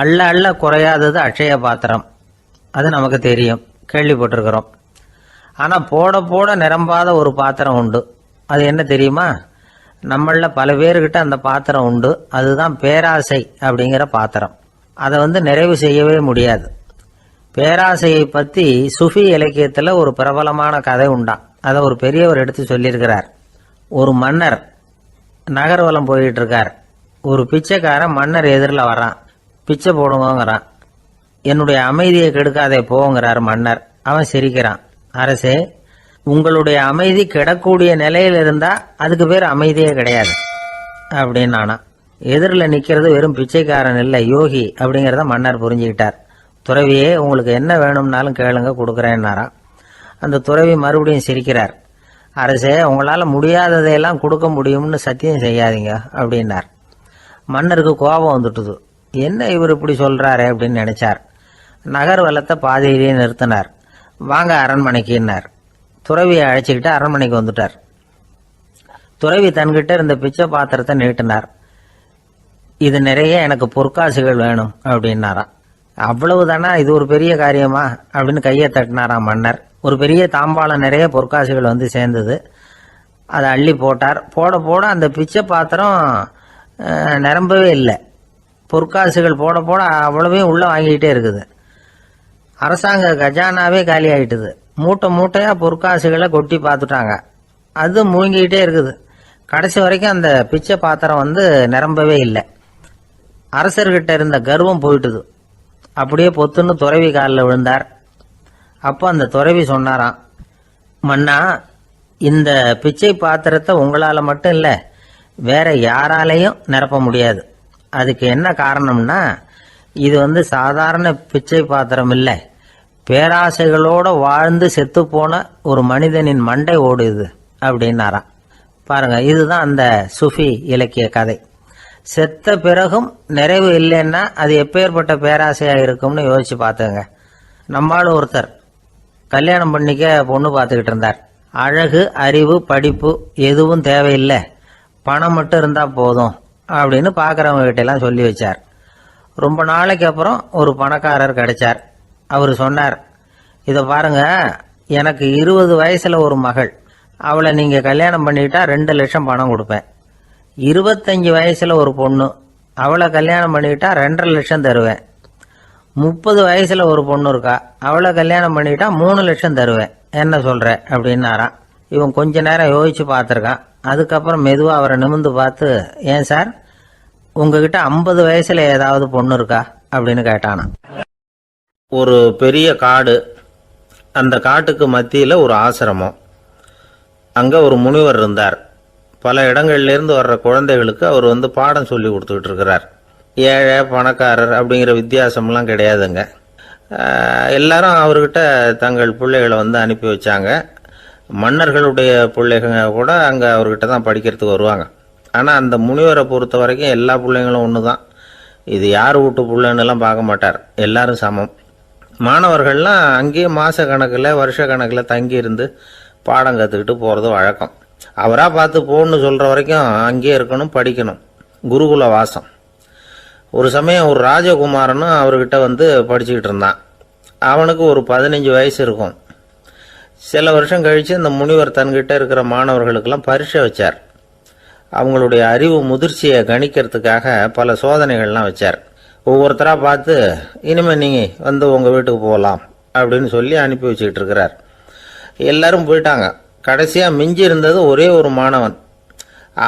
அள்ள அள்ள குறையாதது அட்சய பாத்திரம். அது நமக்கு தெரியும், கேள்விப்பட்டிருக்கிறோம். ஆனால் போட போட நிரம்பாத ஒரு பாத்திரம் உண்டு. அது என்ன தெரியுமா? நம்மள பல பேர்கிட்ட அந்த பாத்திரம் உண்டு. அதுதான் பேராசை அப்படிங்கிற பாத்திரம். அதை நிறைவு செய்யவே முடியாது. பேராசையை பற்றி சுஃபி இலக்கியத்தில் ஒரு பிரபலமான கதை உண்டாம். அதை ஒரு பெரியவர் எடுத்து சொல்லியிருக்கிறார். ஒரு மன்னர் நகர்வலம் போயிட்டு இருக்கார். ஒரு பிச்சைக்காரன் மன்னர் எதிரில் வரான். பிச்சை போடுவோங்கிறான். என்னுடைய அமைதியை கெடுக்காதே போங்கிறார் மன்னர். அவன் சிரிக்கிறான். அரசே, உங்களுடைய அமைதி கெடக்கூடிய நிலையில் இருந்தா அதுக்கு பேர் அமைதியே கிடையாது அப்படின்னு நானா. எதிரில் நிற்கிறது வெறும் பிச்சைக்காரன் இல்லை, யோகி அப்படிங்கிறத மன்னர் புரிஞ்சுக்கிட்டார். துறவியே, உங்களுக்கு என்ன வேணும்னாலும் கேளுங்க, கொடுக்குறேன்னாராம். அந்த துறவி மறுபடியும் சிரிக்கிறார். அரசே, உங்களால் முடியாததையெல்லாம் கொடுக்க முடியும்னு சத்தியம் செய்யாதீங்க அப்படின்னார். மன்னருக்கு கோபம் வந்துட்டுது. என்ன இவர் இப்படி சொல்றாரு அப்படின்னு நினைச்சார். நகர்வலத்தை பாதையிலேயே நிறுத்தினார். வாங்க அரண்மனைக்குன்னார். துறவியை அழைச்சிக்கிட்டு அரண்மனைக்கு வந்துட்டார். துறவி தன்கிட்ட இருந்த பிச்சை பாத்திரத்தை நீட்டினார். இது நிறைய எனக்கு பொற்காசுகள் வேணும் அப்படின்னாராம். அவ்வளவுதானா, இது ஒரு பெரிய காரியமா அப்படின்னு கையை தட்டினாராம் மன்னர். ஒரு பெரிய தாம்பாளம் நிறைய பொற்காசுகள் சேர்ந்தது. அதை அள்ளி போட்டார். போட போட அந்த பிச்சை பாத்திரம் நிரம்பவே இல்லை. பொற்காசுகள் போட போட அவ்வளவே உள்ள வாங்கிக்கிட்டே இருக்குது. அரசாங்க கஜானாவே காலி ஆயிட்டுது. மூட்டை மூட்டையா பொற்காசுகளை கொட்டி பார்த்துட்டாங்க. அது முழுங்கிக்கிட்டே இருக்குது. கடைசி வரைக்கும் அந்த பிச்சை பாத்திரம் நிரம்பவே இல்லை. அரசர்கிட்ட இருந்த கர்வம் போயிட்டுது. அப்படியே பொத்துன்னு துறவி காலில் விழுந்தார். அப்போ அந்த துறவி சொன்னாராம், மன்னா, இந்த பிச்சை பாத்திரத்தை உங்களால் மட்டும் இல்லை, வேற யாராலையும் நிரப்ப முடியாது. அதுக்கு என்ன காரணம்னா, இது சாதாரண பிச்சை பாத்திரம் இல்லை, பேராசைகளோட வாழ்ந்து செத்து போன ஒரு மனிதனின் மண்டை ஓடுது அப்படின்னாராம். பாருங்க, இதுதான் அந்த சுஃபி இலக்கிய கதை. செத்த பிறகும் நிறைவு இல்லைன்னா அது எப்பேற்பட்ட பேராசையா இருக்கும்னு யோசிச்சு பார்த்துங்க. நம்மால் ஒருத்தர் கல்யாணம் பண்ணிக்க பொண்ணு பார்த்துக்கிட்டு இருந்தார். அழகு, அறிவு, படிப்பு எதுவும் தேவையில்லை, பணம் மட்டும் இருந்தா போதும் அப்படின்னு பார்க்குறவங்க கிட்ட எல்லாம் சொல்லி வச்சார். ரொம்ப நாளைக்கு அப்புறம் ஒரு பணக்காரர் கிடைச்சார். அவர் சொன்னார், இதை பாருங்க, எனக்கு 20 வயசுல ஒரு மகள், அவளை நீங்க கல்யாணம் பண்ணிக்கிட்டா 2 லட்சம் பணம் கொடுப்பேன். 25 வயசுல ஒரு பொண்ணு, அவளை கல்யாணம் பண்ணிக்கிட்டா 2.5 லட்சம் தருவேன். 30 வயசுல ஒரு பொண்ணு இருக்கா, அவளை கல்யாணம் பண்ணிக்கிட்டா 3 லட்சம் தருவேன். என்ன சொல்ற அப்படின்னாராம். இவன் கொஞ்ச நேரம் யோசிச்சு பார்த்துருக்கான். அதுக்கப்புறம் மெதுவாக அவரை நிமிர்ந்து பார்த்து, ஏன் சார், உங்ககிட்ட 50 வயசுல ஏதாவது பொண்ணு இருக்கா அப்படின்னு கேட்டானா. ஒரு பெரிய காடு. அந்த காட்டுக்கு மத்தியில் ஒரு ஆசிரமம். அங்கே ஒரு முனிவர் இருந்தார். பல இடங்கள்லேருந்து வர்ற குழந்தைகளுக்கு அவர் பாடம் சொல்லி கொடுத்துக்கிட்டு இருக்கிறார். ஏழை பணக்காரர் அப்படிங்கிற வித்தியாசம்லாம் கிடையாதுங்க. எல்லாரும் அவர்கிட்ட தங்கள் பிள்ளைகளை அனுப்பி வச்சாங்க. மன்னர்களுடைய பிள்ளைங்க கூட அங்கே அவர்கிட்ட தான் படிக்கிறதுக்கு வருவாங்க. ஆனால் அந்த முனிவரை பொறுத்த வரைக்கும் எல்லா பிள்ளைங்களும் ஒன்று தான். இது யார் வீட்டு பிள்ளைன்னெல்லாம் பார்க்க மாட்டார், எல்லாரும் சமம். மாணவர்கள்லாம் அங்கேயே மாத கணக்கில் வருஷ கணக்கில் தங்கி இருந்து பாடம் கற்றுக்கிட்டு போகிறது வழக்கம். அவராக பார்த்து போன்னு சொல்கிற வரைக்கும் அங்கேயே இருக்கணும், படிக்கணும். குருகுல வாசம். ஒரு சமயம் ஒரு ராஜகுமாரனும் அவர்கிட்ட படிச்சுக்கிட்டு இருந்தான். அவனுக்கு ஒரு 15 வயசு இருக்கும். சில வருஷம் கழித்து இந்த முனிவர் தன்கிட்ட இருக்கிற மாணவர்களுக்கெல்லாம் பரீட்சை வச்சார். அவங்களுடைய அறிவு முதிர்ச்சியை கணிக்கிறதுக்காக பல சோதனைகள்லாம் வச்சார். ஒவ்வொருத்தராக பார்த்து, இனிமேல் நீங்கள் உங்கள் வீட்டுக்கு போகலாம் அப்படின்னு சொல்லி அனுப்பி வச்சுக்கிட்டு இருக்கிறார். எல்லாரும் போயிட்டாங்க. கடைசியாக மிஞ்சி இருந்தது ஒரே ஒரு மாணவன்.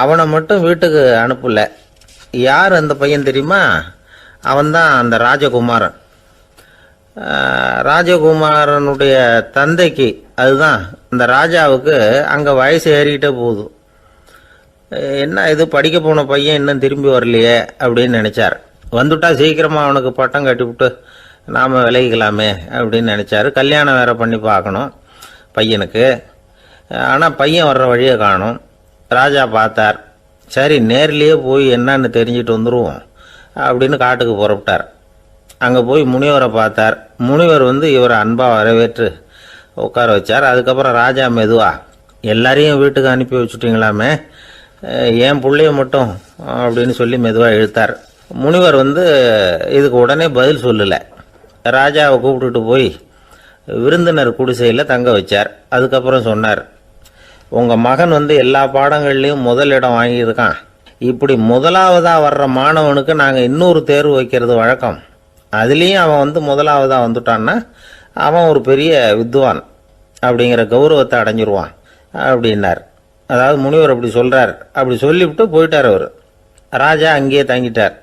அவனை மட்டும் வீட்டுக்கு அனுப்பல. யார் அந்த பையன் தெரியுமா? அவன்தான் அந்த ராஜகுமாரன். ராஜகுமாரனுடைய தந்தைக்கு, அதுதான் அந்த ராஜாவுக்கு, அங்கே வயசு ஏறிக்கிட்டே போகுது. என்ன இது, படிக்க போன பையன் இன்னும் திரும்பி வரலையே அப்படின்னு நினைச்சார். வந்துட்டா சீக்கிரமா அவனுக்கு பட்டம் கட்டிவிட்டு நாம விலகிக்கலாமே அப்படின்னு நினைச்சாரு. கல்யாணம் வேற பண்ணி பார்க்கணும் பையனுக்கு. ஆனால் பையன் வர்ற வழியை காணும். ராஜா பார்த்தார். சரி, நேர்லேயே போய் என்னன்னு தெரிஞ்சுட்டு வந்துடுவோம் அப்படின்னு காட்டுக்கு புறப்பட்டார். அங்கே போய் முனிவரை பார்த்தார். முனிவர் இவரை அன்பாக வரவேற்று உட்கார வச்சார். அதுக்கப்புறம் ராஜா மெதுவா, எல்லாரையும் வீட்டுக்கு அனுப்பி வச்சுட்டீங்களாமே, ஏன் பிள்ளைய மட்டும் அப்படின்னு சொல்லி மெதுவாக இழுத்தார். முனிவர் இதுக்கு உடனே பதில் சொல்லலை. ராஜாவை கூப்பிட்டுட்டு போய் விருந்தினர் குடிசையில் தங்க வச்சார். அதுக்கப்புறம் சொன்னார், உங்கள் மகன் எல்லா பாடங்கள்லையும் முதலிடம் வாங்கியிருக்கான். இப்படி முதலாவதாக வர்ற மாணவனுக்கு நாங்கள் இன்னொரு தேர்வு வைக்கிறது வழக்கம். அதுலேயும் அவன் முதலாவதாக வந்துட்டான்னா அவன் ஒரு பெரிய வித்வான் அப்படிங்கிற கௌரவத்தை அடைஞ்சிருவான் அப்படின்னார். அதாவது முனிவர் அப்படி சொல்கிறார். அப்படி சொல்லிவிட்டு போயிட்டார் அவர். ராஜா அங்கேயே தங்கிட்டார்.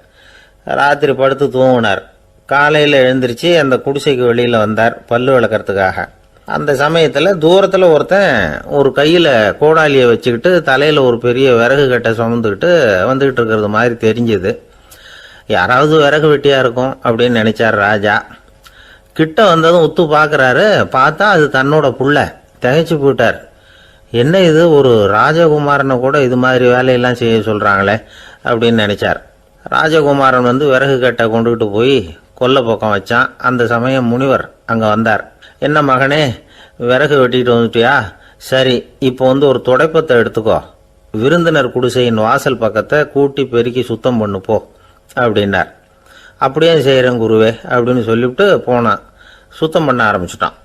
ராத்திரி படுத்து தூங்கினார். காலையில் எழுந்திரிச்சு அந்த குடிசைக்கு வெளியில் வந்தார் பல்லு விளக்கறதுக்காக. அந்த சமயத்தில் தூரத்தில் ஒருத்தன் ஒரு கையில் கோடாலியை வச்சுக்கிட்டு தலையில் ஒரு பெரிய விறகு கட்டை சுமந்துக்கிட்டு வந்துக்கிட்டு இருக்கிறது மாதிரி தெரிஞ்சுது. யாராவது விறகு வெட்டியாக இருக்கும் அப்படின்னு நினைச்சார் ராஜா. கிட்ட வந்ததும் உத்து பார்க்குறாரு. பார்த்தா அது தன்னோட புள்ள. திகைச்சு போயிட்டார். என்ன இது, ஒரு ராஜகுமாரனை கூட இது மாதிரி வேலையெல்லாம் செய்ய சொல்கிறாங்களே அப்படின்னு நினைச்சார். ராஜகுமாரன் விறகு கட்டை கொண்டுகிட்டு போய் கொல்லை பக்கம் வச்சான். அந்த சமயம் முனிவர் அங்கே வந்தார். என்ன மகனே, விறகு வெட்டிட்டு வந்துட்டியா? சரி, இப்போ ஒரு துடைப்பத்தை எடுத்துக்கோ, விருந்தினர் குடிசையின் வாசல் பக்கத்தை கூட்டி பெருக்கி சுத்தம் பண்ணு போ அப்படின்னார். அப்படியே செய்கிறேன் குருவே அப்படின்னு சொல்லிவிட்டு போனான். சுத்தம் பண்ண ஆரம்பிச்சிட்டான்.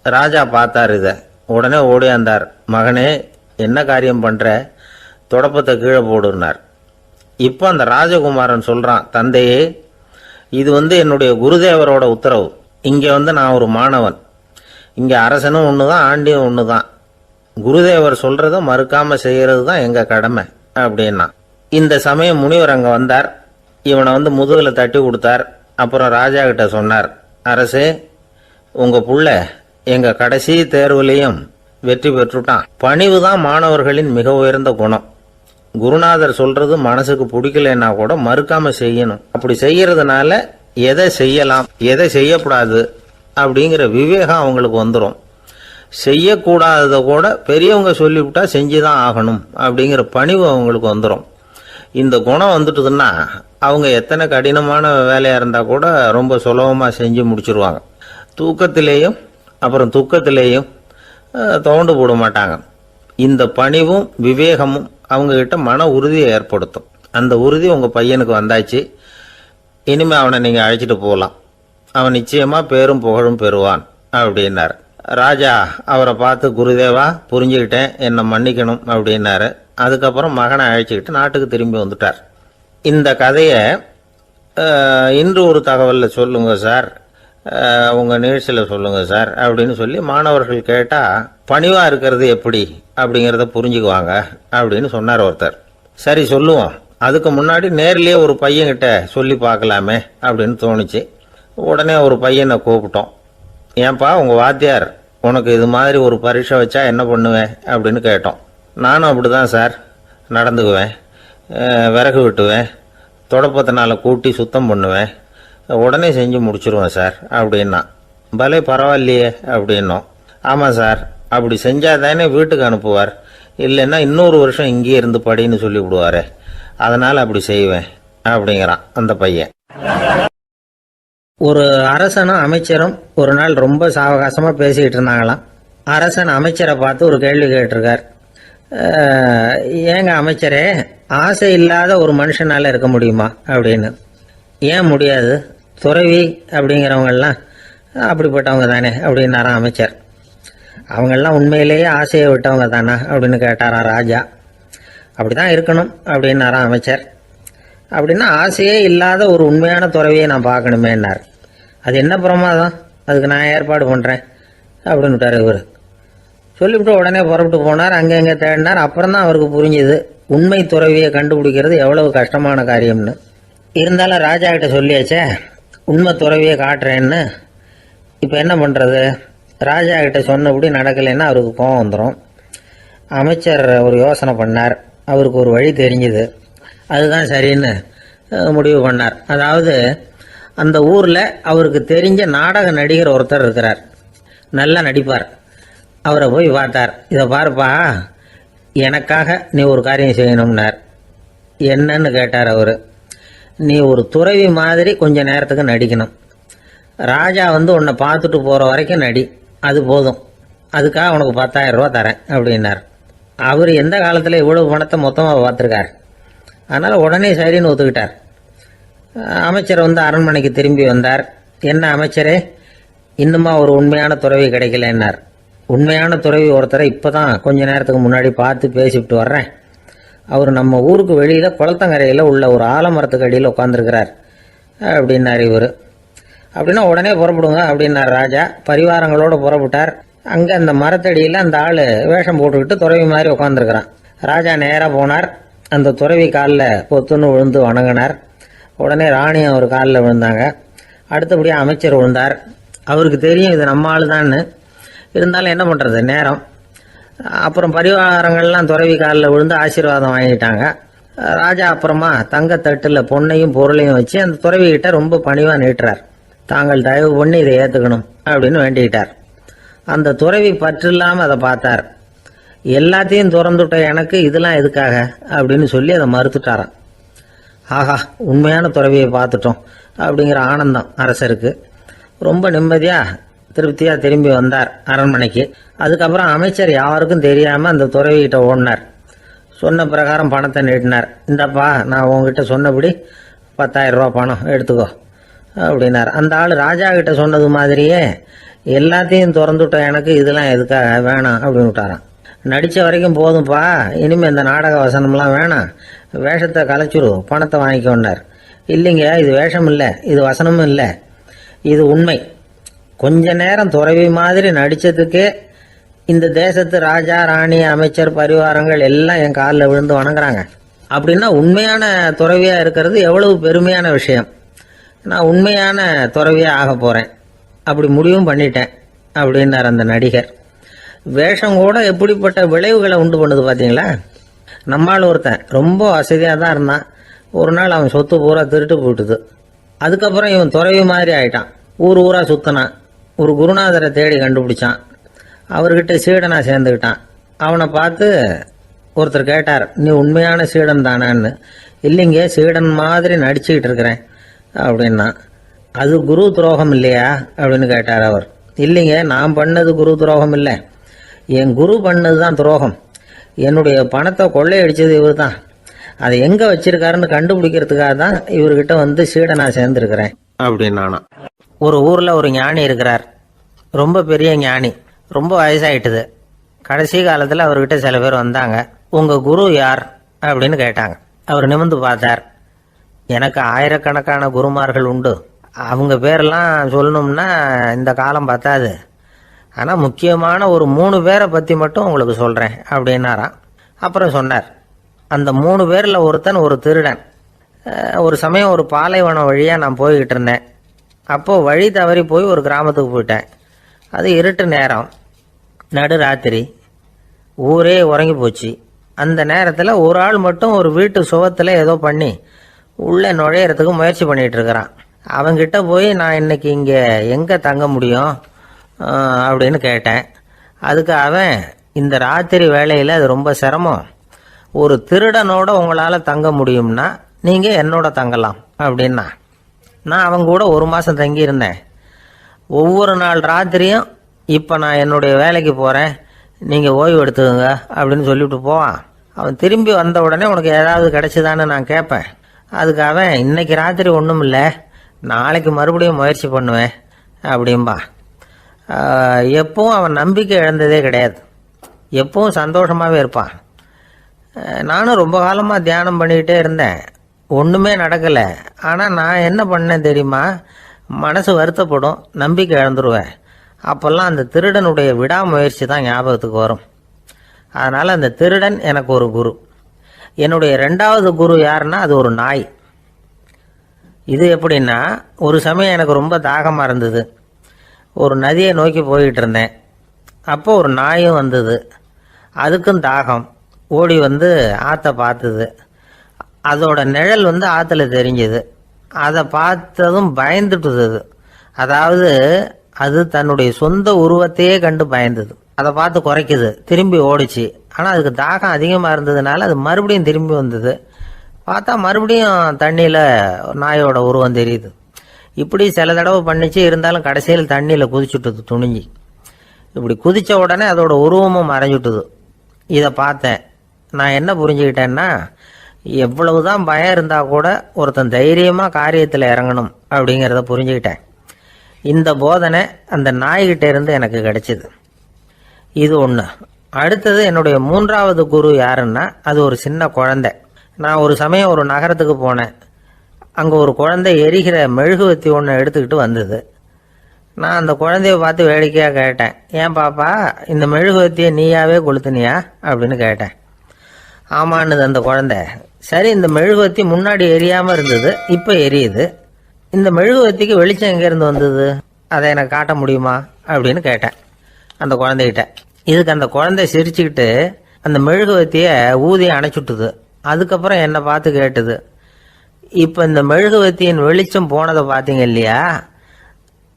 ராஜா பார்த்தார் இதை. உடனே ஓடியாந்தார். மகனே, என்ன காரியம் பண்ணுற? துடைப்பத்தை கீழே போடுனார். இப்போ அந்த ராஜகுமாரன் சொல்கிறான், தந்தையே, இது என்னுடைய குருதேவரோட உத்தரவு. இங்கே நான் ஒரு மாணவன். இங்கே அரசனும் ஒன்று தான், ஆண்டியும் ஒன்று தான். குருதேவர் சொல்கிறத மறுக்காமல் செய்கிறது தான் எங்கள் கடமை அப்படின்னா. இந்த சமயம் முனிவர் அங்கே வந்தார். இவனை முதுகில் தட்டி கொடுத்தார். அப்புறம் ராஜா கிட்ட சொன்னார், அரசே, உங்கள் புள்ள எங்கள் கடைசி தேர்வுலையும் வெற்றி பெற்றுட்டான். பணிவு தான் மாணவர்களின் மிக உயர்ந்த குணம். குருநாதர் சொல்றது மனசுக்கு பிடிக்கலன்னா கூட மறுக்காம செய்யணும். அப்படி செய்யறதுனால எதை செய்யலாம் எதை செய்யக்கூடாது அப்படிங்கிற விவேகம் அவங்களுக்கு வந்துடும். செய்யக்கூடாதத கூட பெரியவங்க சொல்லிவிட்டா செஞ்சுதான் ஆகணும் அப்படிங்கிற பணிவு அவங்களுக்கு வந்துடும். இந்த குணம் வந்துட்டுதுன்னா அவங்க எத்தனை கடினமான வேலையா இருந்தா கூட ரொம்ப சுலபமா செஞ்சு முடிச்சிருவாங்க. தூக்கத்திலேயும் அப்புறம் துக்கத்திலேயும் தோண்டு போட மாட்டாங்க. இந்த பணிவும் விவேகமும் அவங்க கிட்ட மன உறுதியை ஏற்படுத்தும். அந்த உறுதி உங்க பையனுக்கு வந்தாச்சு. இனிமே அவனை நீங்க அழைச்சிட்டு போகலாம். அவன் நிச்சயமா பேரும் புகழும் பெறுவான் அப்படின்னாரு. ராஜா அவரை பார்த்து, குருதேவா, புரிஞ்சுக்கிட்டேன், என்னை மன்னிக்கணும் அப்படின்னாரு. அதுக்கப்புறம் மகனை அழைச்சிக்கிட்டு நாட்டுக்கு திரும்பி வந்துட்டார். இந்த கதையை இன்று ஒரு தகவலில் சொல்லுங்க சார், உங்கள் நிகழ்ச்சியில் சொல்லுங்க சார் அப்படின்னு சொல்லி மாணவர்கள் கேட்டால் பணிவாக இருக்கிறது எப்படி அப்படிங்கிறத புரிஞ்சுக்குவாங்க அப்படின்னு சொன்னார் ஒருத்தர். சரி சொல்லுவோம், அதுக்கு முன்னாடி நேர்லேயே ஒரு பையன்கிட்ட சொல்லி பார்க்கலாமே அப்படின்னு தோணுச்சு. உடனே ஒரு பையனை கூப்பிட்டோம். ஏன்பா, உங்கள் வாத்தியார் உனக்கு இது மாதிரி ஒரு பரீட்சை வச்சா என்ன பண்ணுவேன் அப்படின்னு கேட்டோம். நானும் அப்படி தான் சார் நடந்துக்குவேன். விறகு வெட்டுவேன், தொடப்பத்தினால கூட்டி சுத்தம் பண்ணுவேன், உடனே செஞ்சு முடிச்சிருவேன் சார் அப்படின்னா. பலே பரவாயில்லையே அப்படின்னோம். ஆமாம் சார், அப்படி செஞ்சால் தானே வீட்டுக்கு அனுப்புவார், இல்லைன்னா இன்னொரு வருஷம் இங்கேயே இருந்து படின்னு சொல்லி விடுவாரு, அதனால் அப்படி செய்வேன் அப்படிங்கிறான் அந்த பையன். ஒரு அரசனும் அமைச்சரும் ஒரு நாள் ரொம்ப சாவகாசமாக பேசிக்கிட்டு இருந்தாங்களாம். அரசன் அமைச்சரை பார்த்து ஒரு கேள்வி கேட்டிருக்கார். ஏங்க அமைச்சரே, ஆசை இல்லாத ஒரு மனுஷனால இருக்க முடியுமா அப்படின்னு. ஏன் முடியாது, துறவி அப்படிங்கிறவங்கெல்லாம் அப்படிப்பட்டவங்க தானே அப்படின்னாராம் அமைச்சர். அவங்கெல்லாம் உண்மையிலேயே ஆசையை விட்டவங்க தானா அப்படின்னு கேட்டாராம் ராஜா. அப்படிதான் இருக்கணும் அப்படின்னாராம் அமைச்சர். அப்படின்னா ஆசையே இல்லாத ஒரு உண்மையான துறவியை நான் பார்க்கணுமேன்னார். அது என்ன பிரமாதம், அதுக்கு நான் ஏற்பாடு பண்ணுறேன் அப்படின்னு விட்டார் இவர். சொல்லிவிட்டு உடனே புறப்பட்டு போனார். அங்கே எங்கே தேடினார். அப்புறம் தான் அவருக்கு புரிஞ்சுது உண்மை துறவியை கண்டுபிடிக்கிறது எவ்வளவு கஷ்டமான காரியம்னு. இருந்தாலும் ராஜா கிட்ட சொல்லியாச்சே உண்மை துறவியை காட்டுறேன்னு. இப்போ என்ன பண்ணுறது, ராஜா கிட்ட சொன்னபடி நடக்கலைன்னா அவருக்கு கோபம் வந்துடும். அமைச்சர் ஒரு யோசனை பண்ணார். அவருக்கு ஒரு வழி தெரிஞ்சுது. அதுதான் சரின்னு முடிவு பண்ணார். அதாவது அந்த ஊரில் அவருக்கு தெரிஞ்ச நாடக நடிகர் ஒருத்தர் இருக்கிறார், நல்லா நடிப்பார். அவரை போய் பார்த்தார். இதை பாருப்பா, எனக்காக நீ ஒரு காரியம் செய்யணும்னார். என்னன்னு கேட்டார் அவர். நீ ஒரு துறவி மாதிரி கொஞ்ச நேரத்துக்கு நடிக்கணும். ராஜா உன்னை பார்த்துட்டு போகிற வரைக்கும் நடி, அது போதும். அதுக்காக உனக்கு 10,000 ரூபா தரேன் அப்படின்னார். அவர் எந்த காலத்தில் இவ்வளவு பணத்தை மொத்தமாக பார்த்துருக்கார். அதனால் உடனே சரின்னு ஒத்துக்கிட்டார். அமைச்சர் வந்து அரண்மனைக்கு திரும்பி வந்தார். என்ன அமைச்சரே, இன்னுமா ஒரு உண்மையான துறவி கிடைக்கலன்னார். உண்மையான துறவி ஒருத்தரை இப்போதான் கொஞ்ச நேரத்துக்கு முன்னாடி பார்த்து பேசிவிட்டு வர்றேன். அவர் நம்ம ஊருக்கு வெளியில் குளத்தங்கரையில் உள்ள ஒரு ஆலமரத்துக்கு அடியில் உட்காந்துருக்கிறார் அப்படின்னார் இவர். அப்படின்னா உடனே புறப்படுங்க அப்படின்னார் ராஜா. பரிவாரங்களோடு புறப்பட்டார். அங்கே அந்த மரத்தடியில் அந்த ஆள் வேஷம் போட்டுக்கிட்டு துறவி மாதிரி உட்காந்துருக்கிறான். ராஜா நேராக போனார். அந்த துறவி காலில் பொத்துன்னு விழுந்து வணங்கினார். உடனே ராணி அவர் காலில் விழுந்தாங்க. அடுத்தபடியாக அமைச்சர் விழுந்தார். அவருக்கு தெரியும் இது நம்ம ஆள் தான்னு. இருந்தாலும் என்ன பண்ணுறது, நேரம். அப்புறம் பரிவாரங்கள்லாம் துறவி காலில் விழுந்து ஆசீர்வாதம் வாங்கிட்டாங்க. ராஜா அப்புறமா தங்கத்தட்டில் பொண்ணையும் பொருளையும் வச்சு அந்த துறவிகிட்ட ரொம்ப பணிவாக நீட்டுறார். தாங்கள் தயவு பண்ணி இதை ஏற்றுக்கணும் அப்படின்னு வேண்டிக்கிட்டார். அந்த துறவி பற்று இல்லாமல் அதை பார்த்தார். எல்லாத்தையும் திறந்துட்ட எனக்கு இதெல்லாம் எதுக்காக அப்படின்னு சொல்லி அதை மறுத்துட்டாராம். ஆஹா, உண்மையான துறவியை பார்த்துட்டோம் அப்படிங்கிற ஆனந்தம் அரசருக்கு. ரொம்ப நிம்மதியாக திருப்தியாக திரும்பி வந்தார் அரண்மனைக்கு. அதுக்கப்புறம் அமைச்சர் யாருக்கும் தெரியாமல் அந்த துறவிகிட்ட ஓடினார். சொன்ன பிரகாரம் பணத்தை நீட்டினார். இந்தப்பா, நான் உங்ககிட்ட சொன்னபடி 10,000 ரூபா பணம் எடுத்துக்கோ அப்படின்னார். அந்த ஆள் ராஜா கிட்ட சொன்னது மாதிரியே எல்லாத்தையும் திறந்துட்டோம் எனக்கு இதெல்லாம் எதுக்காக வேணாம் அப்படின்னு விட்டாராம். நடித்த வரைக்கும் போதும்ப்பா, இனிமேல் இந்த நாடக வசனம்லாம் வேணாம், வேஷத்தை கலைச்சிரு, பணத்தை வாங்கிக்கோன்னார். இல்லைங்க, இது வேஷம் இல்லை, இது வசனமும் இல்லை, இது உண்மை. கொஞ்ச நேரம் துறவி மாதிரி நடித்ததுக்கே இந்த தேசத்து ராஜா ராணி அமைச்சர் பரிவாரங்கள் எல்லாம் என் காலில் விழுந்து வணங்குறாங்க. அப்படின்னா உண்மையான துறவியாக இருக்கிறது எவ்வளவு பெருமையான விஷயம். நான் உண்மையான துறவியாக ஆக போகிறேன், அப்படி முடிவும் பண்ணிட்டேன் அப்படின்னார் அந்த நடிகர். வேஷம் கூட எப்படிப்பட்ட விளைவுகளை உண்டு பண்ணுது பார்த்தீங்களா. நம்மால் ஒருத்தன் ரொம்ப வசதியாக தான் இருந்தான். ஒரு நாள் அவன் சொத்து பூரா திருட்டு போட்டுது. அதுக்கப்புறம் இவன் துறவி மாதிரி ஆயிட்டான். ஊர் ஊராக சுற்றினான். ஒரு குருநாதரை தேடி கண்டுபிடிச்சான். அவர்கிட்ட சீடனாக சேர்ந்துக்கிட்டான். அவனை பார்த்து ஒருத்தர் கேட்டார், நீ உண்மையான சீடன் தானான்னு. இல்லைங்க, சீடன் மாதிரி நடிச்சுக்கிட்டு இருக்கிறேன் அப்படின்னா. அது குரு துரோகம் இல்லையா அப்படின்னு கேட்டார் அவர். இல்லைங்க, நான் பண்ணது குரு துரோகம் இல்லை, என் குரு பண்ணது தான் துரோகம். என்னுடைய பணத்தை கொள்ளையடிச்சது இவர் தான். அதை எங்கே வச்சிருக்காருன்னு கண்டுபிடிக்கிறதுக்காக தான் இவர்கிட்ட வந்து சீடனாக சேர்ந்துருக்கிறேன் அப்படின்னானா. ஒரு ஊரில் ஒரு ஞானி இருக்கிறார். ரொம்ப பெரிய ஞானி. ரொம்ப வயசாயிட்டுது. கடைசி காலத்தில் அவர்கிட்ட சில பேர் வந்தாங்க. உங்கள் குரு யார் அப்படின்னு கேட்டாங்க. அவர் நிமிர்ந்து பார்த்தார். எனக்கு ஆயிரக்கணக்கான குருமார்கள் உண்டு. அவங்க பேரெல்லாம் சொல்லணும்னா இந்த காலம் பத்தாது. ஆனால் முக்கியமான ஒரு 3 பேரை பற்றி மட்டும் உங்களுக்கு சொல்கிறேன் அப்படின்னாராம். அப்புறம் சொன்னார், அந்த 3 பேரில் ஒருத்தன் ஒரு திருடன். ஒரு சமயம் ஒரு பாலைவனம் வழியாக நான் போய்கிட்டு இருந்தேன். அப்போது வழி தவறி போய் ஒரு கிராமத்துக்கு போயிட்டேன். அது இருட்டு நேரம், நடு ராத்திரி, ஊரே உறங்கி போச்சு. அந்த நேரத்தில் ஒரு ஆள் மட்டும் ஒரு வீட்டு சுவத்தில் ஏதோ பண்ணி உள்ளே நுழையிறதுக்கு முயற்சி பண்ணிகிட்டு இருக்கிறான். அவங்கிட்ட போய் நான் இன்னைக்கு இங்கே எங்கே தங்க முடியும் அப்படின்னு கேட்டேன். அதுக்கு அவன், இந்த ராத்திரி வேளையில் அது ரொம்ப சிரமம், ஒரு திருடனோட உங்களால் தங்க முடியும்னா நீங்கள் என்னோட தங்கலாம் அப்படின்னா. நான் அவங்க கூட 1 மாதம் தங்கியிருந்தேன். ஒவ்வொரு நாள் ராத்திரியும் இப்போ நான் என்னுடைய வேலைக்கு போகிறேன், நீங்கள் ஓய்வு எடுத்துக்கோங்க அப்படின்னு சொல்லிவிட்டு போவான். அவன் திரும்பி வந்த உடனே உனக்கு ஏதாவது கிடைச்சிதான்னு நான் கேட்பேன். அதுக்கு அவன், இன்னைக்கு ராத்திரி ஒன்றும் இல்லை, நாளைக்கு மறுபடியும் முயற்சி பண்ணுவேன் அப்படின்பா. எப்பவும் அவன் நம்பிக்கை இழந்ததே கிடையாது. எப்பவும் சந்தோஷமாகவே இருப்பான். நானும் ரொம்ப காலமாக தியானம் பண்ணிக்கிட்டே இருந்தேன். ஒன்றுமே நடக்கலை. ஆனால் நான் என்ன பண்ணேன் தெரியுமா, மனசு வருத்தப்படும், நம்பிக்கை இழந்துருவேன். அப்போல்லாம் அந்த திருடனுடைய விடாமுயற்சி தான் ஞாபகத்துக்கு வரும். அதனால் அந்த திருடன் எனக்கு ஒரு குரு. என்னுடைய 2வது குரு யாருன்னா அது ஒரு நாய். இது எப்படின்னா, ஒரு சமயம் எனக்கு ரொம்ப தாகமாக இருந்தது. ஒரு நதியை நோக்கி போய்கிட்டு இருந்தேன். அப்போ ஒரு நாயும் வந்தது. அதுக்கும் தாகம். ஓடி வந்து ஆற்றை பார்த்தது. அதோட நிழல் வந்து ஆற்றுல தெரிஞ்சுது. அதை பார்த்ததும் பயந்துட்டுது. அதாவது அது தன்னுடைய சொந்த உருவத்தையே கண்டு பயந்தது. அதை பார்த்து குறைக்குது, திரும்பி ஓடிச்சு. ஆனால் அதுக்கு தாகம் அதிகமாக இருந்ததுனால அது மறுபடியும் திரும்பி வந்தது. பார்த்தா மறுபடியும் தண்ணியில் நாயோட உருவம் தெரியுது. இப்படி சில தடவை பண்ணிச்சு. இருந்தாலும் கடைசியில் தண்ணியில் குதிச்சுட்டுது துணிஞ்சி. இப்படி குதித்த உடனே அதோட உருவமும் மறைஞ்சுட்டுது. இதை பார்த்தேன். நான் என்ன புரிஞ்சுக்கிட்டேன்னா, எவ்வளவுதான் பயம் இருந்தா கூட ஒருத்தன் தைரியமா காரியத்தில் இறங்கணும் அப்படிங்கிறத புரிஞ்சுக்கிட்டேன். இந்த போதனை அந்த நாய்கிட்ட இருந்து எனக்கு கிடைச்சிது. இது ஒன்று. அடுத்தது என்னுடைய மூன்றாவது குரு யாருன்னா அது ஒரு சின்ன குழந்தை. நான் ஒரு சமயம் ஒரு நகரத்துக்கு போனேன். அங்கே ஒரு குழந்தை எரிகிற மெழுகுவத்தி ஒன்று எடுத்துக்கிட்டு வந்தது. நான் அந்த குழந்தைய பார்த்து வேடிக்கையாக கேட்டேன், ஏன் பாப்பா இந்த மெழுகுவத்தியை நீயாவே கொளுத்துனியா அப்படின்னு கேட்டேன். ஆமான்னுது அந்த குழந்தை. சரி, இந்த மெழுகுவத்தி முன்னாடி எரியாமல் இருந்தது, இப்போ எரியுது. இந்த மெழுகுவத்திக்கு வெளிச்சம் எங்கேருந்து வந்தது, அதை எனக்கு காட்ட முடியுமா அப்படின்னு கேட்டேன் அந்த குழந்தைகிட்ட. இதுக்கு அந்த குழந்தை சிரிச்சுக்கிட்டு அந்த மெழுகுவத்தியை ஊதி அணைச்சுட்டுது. அதுக்கப்புறம் என்னை பார்த்து கேட்டுது, இப்போ இந்த மெழுகுவத்தியின் வெளிச்சம் போனதை பார்த்தீங்க இல்லையா,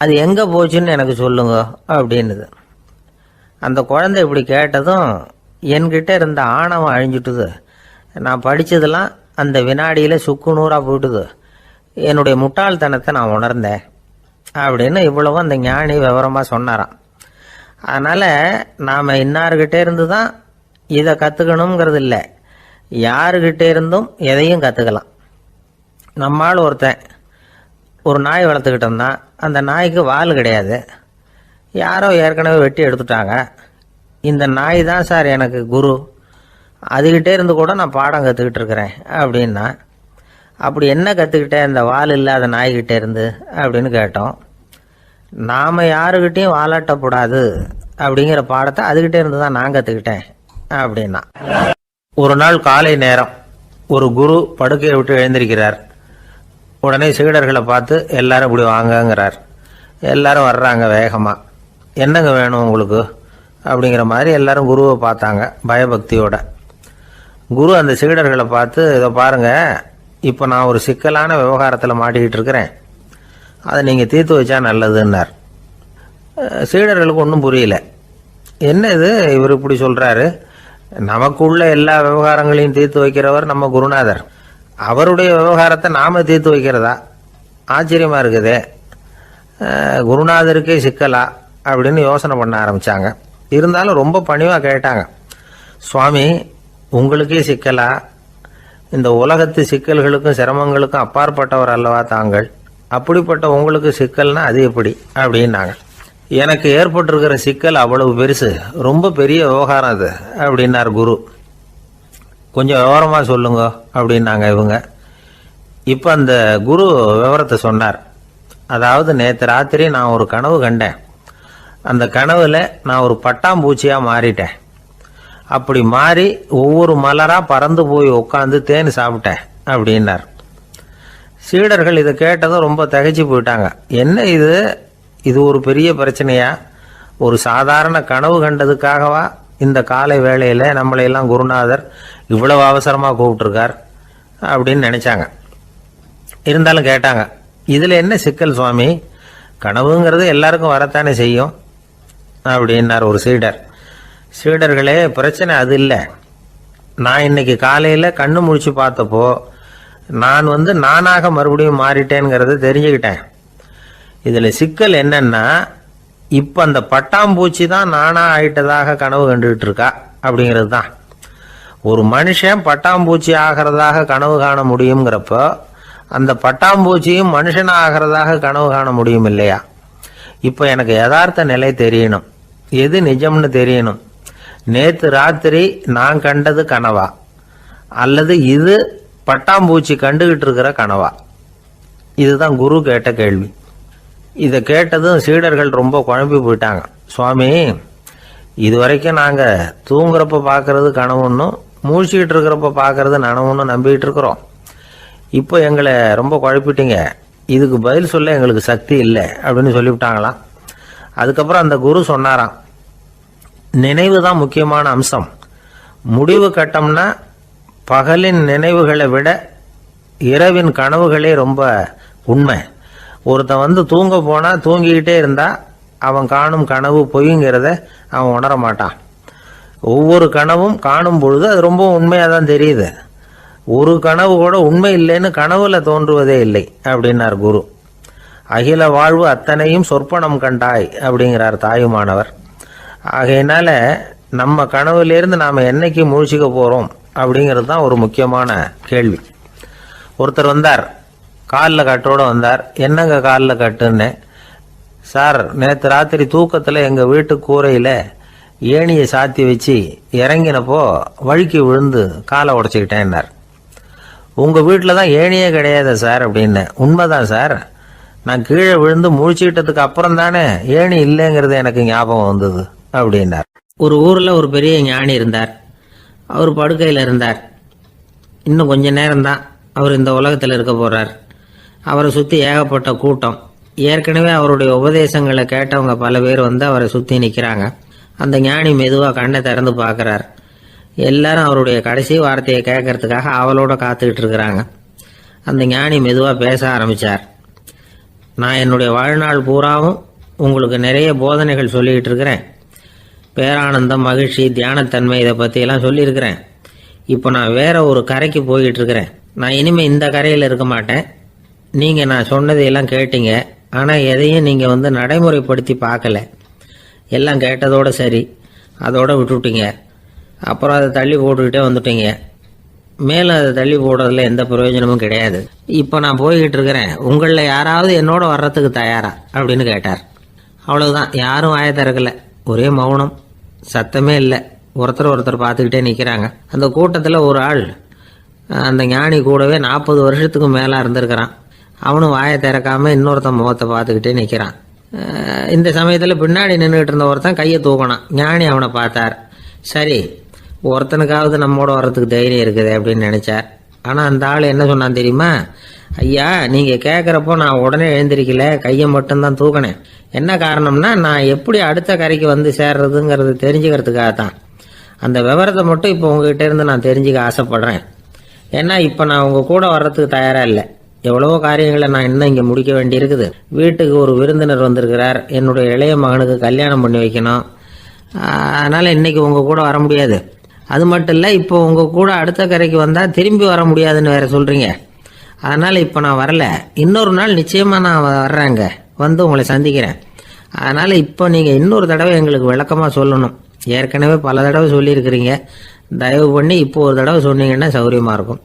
அது எங்கே போச்சுன்னு எனக்கு சொல்லுங்க அப்படின்னுது. அந்த குழந்தை இப்படி கேட்டதும் என்கிட்ட இருந்த ஆணவம் அழிஞ்சுட்டுது. நான் படித்ததெல்லாம் அந்த வினாடியில் சுக்கு நூறாக போயிட்டுது. என்னுடைய முட்டாள்தனத்தை நான் உணர்ந்தேன் அப்படின்னு இவ்வளவும் அந்த ஞானி விவரமாக சொன்னாராம். அதனால் நாம் இன்னார்கிட்ட இருந்து தான் இதை கற்றுக்கணுங்கிறது இல்லை, யாருக்கிட்டே இருந்தும் எதையும் கற்றுக்கலாம். நம்மால் ஒருத்தன் ஒரு நாய் வளர்த்துக்கிட்டோம்னா அந்த நாய்க்கு வால் கிடையாது, யாரோ ஏற்கனவே வெட்டி எடுத்துட்டாங்க. இந்த நாய் தான் சார் எனக்கு குரு, அதுகிட்டே இருந்து கூட நான் பாடம் கற்றுக்கிட்டு இருக்கிறேன் அப்படின்னா, அப்படி என்ன கற்றுக்கிட்டேன் இந்த வால் இல்லாத நாய்கிட்டே இருந்து அப்படின்னு கேட்டோம். நாம் யாருக்கிட்டையும் வாலாட்டக்கூடாது அப்படிங்கிற பாடத்தை அதுகிட்டே இருந்து தான் நான் கற்றுக்கிட்டேன் அப்படின்னா. ஒரு நாள் காலை நேரம் ஒரு குரு படுக்கையை விட்டு எழுந்திருக்கிறார். உடனே சீடர்களை பார்த்து எல்லாரும் இப்படி வாங்கங்கிறார். எல்லாரும் வர்றாங்க வேகமாக. என்னங்க வேணும் உங்களுக்கு அப்படிங்கிற மாதிரி எல்லாரும் குருவை பார்த்தாங்க பயபக்தியோட. குரு அந்த சீடர்களை பார்த்து, இதை பாருங்கள், இப்போ நான் ஒரு சிக்கலான விவகாரத்தில் மாட்டிக்கிட்டு இருக்கிறேன், அதை நீங்கள் தீர்த்து வச்சா நல்லதுன்னார். சீடர்களுக்கு ஒன்றும் புரியல. என்ன இது இவர் இப்படி சொல்கிறாரு, நமக்குள்ள எல்லா விவகாரங்களையும் தீர்த்து வைக்கிறவர் நம்ம குருநாதர், அவருடைய விவகாரத்தை நாம் தீர்த்து வைக்கிறதா, ஆச்சரியமாக இருக்குதே, குருநாதருக்கே சிக்கலா அப்படின்னு யோசனை பண்ண ஆரம்பித்தாங்க. இருந்தாலும் ரொம்ப பணிவாக கேட்டாங்க, சுவாமி உங்களுக்கே சிக்கலா, இந்த உலகத்து சிக்கல்களுக்கும் சிரமங்களுக்கும் அப்பாற்பட்டவர் அல்லவா தாங்கள், அப்படிப்பட்ட உங்களுக்கு சிக்கல்னா அது எப்படி அப்படின்னாங்க. எனக்கு ஏற்பட்டிருக்கிற சிக்கல் அவ்வளவு பெருசு, ரொம்ப பெரிய விவகாரம் அது அப்படின்னார் குரு. கொஞ்சம் விவரமாக சொல்லுங்க அப்படின்னாங்க இவங்க. இப்போ அந்த குரு விவரத்தை சொன்னார். அதாவது நேற்று ராத்திரி நான் ஒரு கனவு கண்டேன். அந்த கனவுல நான் ஒரு பட்டாம்பூச்சியாக மாறிட்டேன். அப்படி மாறி ஒவ்வொரு மலராக பறந்து போய் உட்காந்து தேன் சாப்பிட்டேன் அப்படின்னார். சீடர்கள் இதை கேட்டதும் ரொம்ப திகைச்சு போயிட்டாங்க. என்ன இது, இது ஒரு பெரிய பிரச்சனையா, ஒரு சாதாரண கனவு கண்டதுக்காகவா இந்த காலை வேளையில் நம்மளையெல்லாம் குருநாதர் இவ்வளவு அவசரமாக கூப்பிட்டுருக்கார் அப்படின்னு நினைச்சாங்க. இருந்தாலும் கேட்டாங்க, இதில் என்ன சிக்கல் சுவாமி, கனவுங்கிறது எல்லாருக்கும் வரத்தானே செய்யும் அப்படின்னார் ஒரு சீடர். சீடர்களே, பிரச்சனை அது இல்லை. நான் இன்னைக்கு காலையில் கண்ணு முழிச்சு பார்த்தப்போ நான் நானாக மறுபடியும் மாறிட்டேங்கிறத தெரிஞ்சுக்கிட்டேன். இதில் சிக்கல் என்னன்னா, இப்போ அந்த பட்டாம்பூச்சி தான் நானா ஆயிட்டதாக கனவு கண்டுகிட்டு இருக்கா அப்படிங்கிறது தான். ஒரு மனுஷன் பட்டாம்பூச்சி ஆகிறதாக கனவு காண முடியுங்கிறப்போ அந்த பட்டாம்பூச்சியும் மனுஷனா ஆகிறதாக கனவு காண முடியும் இல்லையா? இப்போ எனக்கு யதார்த்த நிலை தெரியணும், எது நிஜம்னு தெரியணும். நேற்று ராத்திரி நான் கண்டது கனவா, அல்லது இது பட்டாம்பூச்சி கண்டுகிட்டு இருக்கிற கனவா? இதுதான் குரு கேட்ட கேள்வி. இதை கேட்டதும் சீடர்கள் ரொம்ப குழம்பி போயிட்டாங்க. சுவாமி, இது வரைக்கும் நாங்கள் தூங்குறப்ப பார்க்கறது கனவுன்னும் மூழ்கிட்டு இருக்கிறப்ப பார்க்கறது நனவுன்னு நம்பிக்கிட்டு இருக்கிறோம். இப்போ எங்களை ரொம்ப குழப்பிட்டீங்க, இதுக்கு பதில் சொல்ல எங்களுக்கு சக்தி இல்லை அப்படின்னு சொல்லிவிட்டாங்களாம். அதுக்கப்புறம் அந்த குரு சொன்னாராம், நினைவு தான் முக்கியமான அம்சம். முடிவு கட்டம்னா பகலின் நினைவுகளை விட இரவின் கனவுகளே ரொம்ப உண்மை. ஒருத்தன் தூங்க போனால் தூங்கிக்கிட்டே இருந்தால் அவன் காணும் கனவு பொய்ங்கிறத அவன் உணர மாட்டான். ஒவ்வொரு கனவும் காணும் பொழுது அது ரொம்ப உண்மையாக தான் தெரியுது. ஒரு கனவு கூட உண்மை இல்லைன்னு கனவுல தோன்றுவதே இல்லை அப்படின்னார் குரு. அகில வாழ்வு அத்தனையும் சொற்பனம் கண்டாய் அப்படிங்கிறார் தாயுமானவர். ஆகையினால நம்ம கனவுலேருந்து நாம் என்னைக்கு முழிச்சிக்க போகிறோம் அப்படிங்கிறது தான் ஒரு முக்கியமான கேள்வி. ஒருத்தர் வந்தார், காலில் கட்டோடு வந்தார். என்னங்க காலில் கட்டுன்னு? சார், நேற்று ராத்திரி தூக்கத்தில் எங்கள் வீட்டு கூரையில் ஏணியை சாத்தி வச்சு இறங்கினப்போ வழுக்கி விழுந்து காலை உடச்சிக்கிட்டேன்னார். உங்கள் வீட்டில் தான் ஏணியே கிடையாது சார் அப்படின்னு. உண்மைதான் சார், நான் கீழே விழுந்து முழிச்சுக்கிட்டதுக்கு அப்புறம் தானே ஏணி இல்லைங்கிறது எனக்கு ஞாபகம் வந்தது அப்படின்னார். ஒரு ஊரில் ஒரு பெரிய ஞானி இருந்தார். அவர் படுக்கையில் இருந்தார். இன்னும் கொஞ்ச நேரம்தான் அவர் இந்த உலகத்தில் இருக்க போகிறார். அவரை சுற்றி ஏகப்பட்ட கூட்டம். ஏற்கனவே அவருடைய உபதேசங்களை கேட்டவங்க பல பேர் வந்து அவரை சுற்றி நிற்கிறாங்க. அந்த ஞானி மெதுவாக கண்ணை திறந்து பார்க்குறார். எல்லாரும் அவருடைய கடைசி வார்த்தையை கேட்கறதுக்காக அவளோட காத்துக்கிட்டு இருக்கிறாங்க. அந்த ஞானி மெதுவாக பேச ஆரம்பித்தார். நான் என்னுடைய வாழ்நாள் பூராவும் உங்களுக்கு நிறைய போதனைகள் சொல்லிக்கிட்டு இருக்கிறேன். பேரானந்தம், மகிழ்ச்சி, தியானத்தன்மை, இதை பற்றியெல்லாம் சொல்லியிருக்கிறேன். இப்போ நான் வேற ஒரு கரைக்கு போய்கிட்டு இருக்கிறேன். நான் இனிமேல் இந்த கரையில் இருக்க மாட்டேன். நீங்கள் நான் சொன்னதையெல்லாம் கேட்டீங்க, ஆனால் எதையும் நீங்கள் வந்து நடைமுறைப்படுத்தி பார்க்கல. எல்லாம் கேட்டதோடு சரி, அதோடு விட்டுவிட்டீங்க. அப்புறம் அதை தள்ளி போட்டுக்கிட்டே வந்துட்டீங்க. மேலும் அதை தள்ளி போடுறதுல எந்த பிரயோஜனமும் கிடையாது. இப்போ நான் போய்கிட்டு இருக்கிறேன். உங்களில் யாராவது என்னோட வர்றதுக்கு தயாரா அப்படின்னு கேட்டார். அவ்வளவுதான், யாரும் வாயை திறக்கல. ஒரே மௌனம், சத்தமே இல்லை. ஒருத்தர் பார்த்துக்கிட்டே நிற்கிறாங்க. அந்த கூட்டத்தில் ஒரு ஆள் அந்த ஞானி கூடவே 40 வருஷத்துக்கு மேலே இருந்திருக்கிறான். அவனும் வாயை திறக்காம இன்னொருத்தன் முகத்தை பார்த்துக்கிட்டே நிற்கிறான். இந்த சமயத்தில் பின்னாடி நின்றுட்டு இருந்த ஒருத்தன் கையை தூக்கினான். ஞானி அவனை பார்த்தார். சரி, ஒருத்தனுக்காவது நம்மோட வர்றதுக்கு தைரியம் இருக்குது அப்படின்னு நினைச்சார். ஆனால் அந்த ஆள் என்ன சொன்னான் தெரியுமா? ஐயா, நீங்கள் கேட்குறப்போ நான் உடனே எழுந்திருக்கல, கையை மட்டும்தான் தூக்கினேன். என்ன காரணம்னா, நான் எப்படி அடுத்த கரைக்கு வந்து சேர்றதுங்கிறது தெரிஞ்சுக்கிறதுக்காக தான். அந்த விவரத்தை மட்டும் இப்போ உங்ககிட்ட இருந்து நான் தெரிஞ்சுக்க ஆசைப்படுறேன். ஏன்னா இப்போ நான் உங்கள் கூட வர்றதுக்கு தயாராக இல்லை. எவ்வளவோ காரியங்களை நான் இன்னும் இங்கே முடிக்க வேண்டியிருக்குது. வீட்டுக்கு ஒரு விருந்தினர் வந்திருக்கிறார். என்னுடைய இளைய மகனுக்கு கல்யாணம் பண்ணி வைக்கணும். அதனால் இன்னைக்கு உங்கள் கூட வர முடியாது. அது மட்டும் இல்லை, இப்போ உங்கள் கூட அடுத்த கரைக்கு வந்தால் திரும்பி வர முடியாதுன்னு வேற சொல்கிறீங்க. அதனால் இப்போ நான் வரல. இன்னொரு நாள் நிச்சயமாக நான் வர்றேங்க, வந்து உங்களை சந்திக்கிறேன். அதனால் இப்போ நீங்கள் இன்னொரு தடவை எங்களுக்கு விளக்கமாக சொல்லணும். ஏற்கனவே பல தடவை சொல்லியிருக்கிறீங்க. தயவு பண்ணி இப்போ ஒரு தடவை சொன்னீங்கன்னா சௌகரியமாக இருக்கும்.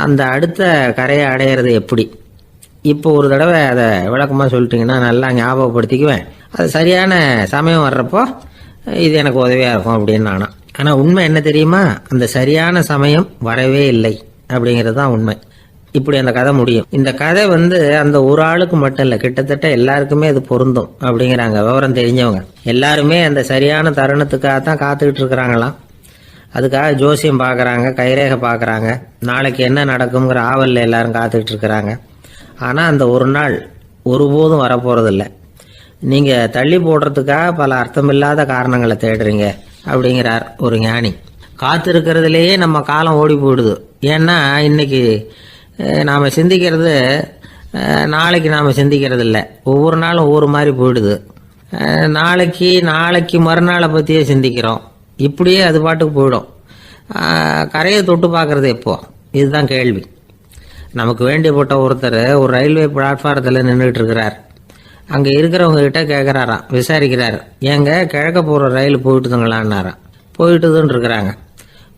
அந்த அடுத்த கரையை அடையிறது எப்படி? இப்போ ஒரு தடவை அதை விளக்கமாக சொல்லிட்டீங்கன்னா நல்லா ஞாபகப்படுத்திக்குவேன். அது சரியான சமயம் வர்றப்போ இது எனக்கு உதவியாக இருக்கும் அப்படின்னு நானா. ஆனால் உண்மை என்ன தெரியுமா? அந்த சரியான சமயம் வரவே இல்லை அப்படிங்கிறது தான் உண்மை. இப்படி அந்த கதை முடியும். இந்த கதை வந்து அந்த ஒரு ஆளுக்கு மட்டும் இல்லை, கிட்டத்தட்ட எல்லாருக்குமே அது பொருந்தும் அப்படிங்கிறாங்க விவரம் தெரிஞ்சவங்க. எல்லாருமே அந்த சரியான தருணத்துக்காக தான் காத்துக்கிட்டு இருக்கிறாங்களாம். அதுக்காக ஜோசியம் பார்க்குறாங்க, கைரேகை பார்க்குறாங்க. நாளைக்கு என்ன நடக்குங்கிற ஆவலில் எல்லாரும் காத்துக்கிட்டு இருக்கிறாங்க. ஆனால் அந்த ஒரு நாள் ஒருபோதும் வரப்போகிறதில்ல. நீங்கள் தள்ளி போடுறதுக்காக பல அர்த்தமில்லாத காரணங்களை தேடுறீங்க அப்படிங்கிறார் ஒரு ஞானி. காத்திருக்கிறதுலேயே நம்ம காலம் ஓடி போயிடுது. ஏன்னா இன்னைக்கு நாம் சிந்திக்கிறது நாளைக்கு நாம் சிந்திக்கிறது இல்லை. ஒவ்வொரு நாளும் ஒவ்வொரு மாதிரி போயிடுது. நாளைக்கு மறுநாளை பற்றியே சிந்திக்கிறோம். இப்படியே அது பாட்டுக்கு போயிடும். கரையை தொட்டு பார்க்குறது எப்போ? இதுதான் கேள்வி. நமக்கு வேண்டியப்பட்ட ஒருத்தர் ஒரு ரயில்வே பிளாட்ஃபாரத்தில் நின்றுட்டு இருக்கிறார். அங்கே இருக்கிறவங்க கிட்ட கேட்குறாராம், விசாரிக்கிறார். ஏங்க கிழக்க போகிற ரயில் போயிட்டுதுங்களான்னாராம். போயிட்டுதுன்னு இருக்கிறாங்க.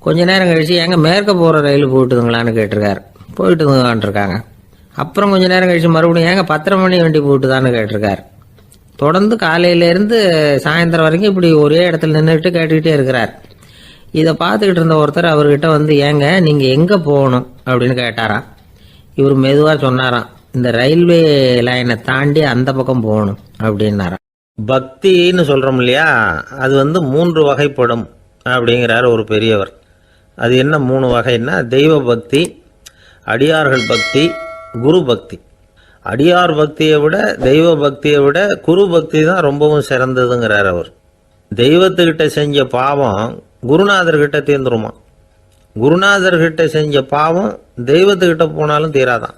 கொஞ்ச நேரம் கழிச்சு ஏங்க மேற்க போகிற ரயில் போயிட்டுதுங்களான்னு கேட்டிருக்காரு. போயிட்டுதுங்களான் இருக்காங்க. அப்புறம் கொஞ்ச நேரம் கழிச்சு மறுபடியும் ஏங்க 10:30 மணி வண்டி போயிட்டுதான்னு கேட்டிருக்காரு. தொடர்ந்து காலையிலேருந்து சாயந்தரம் வரைக்கும் இப்படி ஒரே இடத்துல நின்றுட்டு கேட்டுக்கிட்டே இருக்கிறார். இதை பார்த்துக்கிட்டு இருந்த ஒருத்தர் அவர்கிட்ட வந்து ஏங்க நீங்கள் எங்கே போகணும் அப்படின்னு கேட்டாராம். இவர் மெதுவாக சொன்னாராம், இந்த ரயில்வே லைனை தாண்டி அந்த பக்கம் போகணும் அப்படின்னாராம். பக்தின்னு சொல்கிறோம் இல்லையா, அது வந்து 3 வகைப்படும் அப்படிங்கிறார் ஒரு பெரியவர். அது என்ன 3 வகைன்னா, தெய்வ பக்தி, அடியார்கள் பக்தி, குரு பக்தி. அடியார் பக்தியை விட தெய்வ பக்தியை விட குரு பக்தி தான் ரொம்பவும் சிறந்ததுங்கிறார் அவர். தெய்வத்துக்கிட்ட செஞ்ச பாவம் குருநாதர்கிட்ட தீர்ந்துருமா. குருநாதர்கிட்ட செஞ்ச பாவம் தெய்வத்துக்கிட்ட போனாலும் தீராதான்.